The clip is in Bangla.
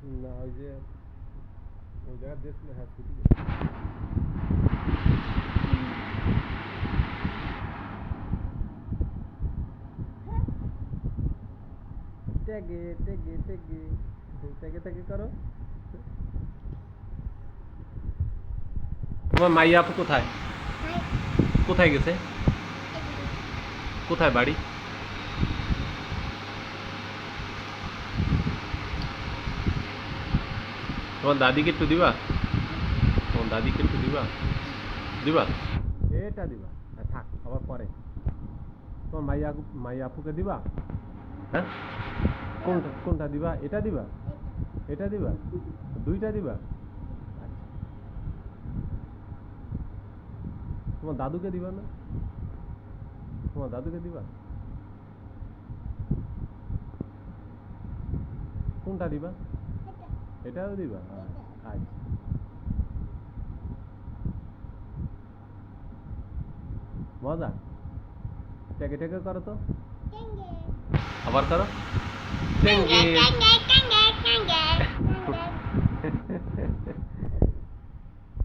না ওই যে ওই জায়গা দিয়েছিল, হ্যাঁ ছুটি টেগে টেগে টেগে টেগে টেগে করো। তোমার মাইয়া আপু কোথায়? কোথায় গেছে? কোথায় বাড়ি? তোমার দাদিকে একটু দিবা? তোমার দাদিকে একটু দিবা? দিবা? এটা দিবা? থাক, আবার পরে। তোমার মাইয়া আপুকে দিবা? হ্যাঁ, কোনটা কোনটা দিবা? এটা দিবা? এটা দিবা? দুইটা দিবা? আচ্ছা, তোমার দাদুকে দিবা না? তোমার দাদুকে দিবা? কোনটা দিবা? এটাও দিবা? আচ্ছা, মজা। টেকে টেকে করো তো, আবার করো। টেঙ্গে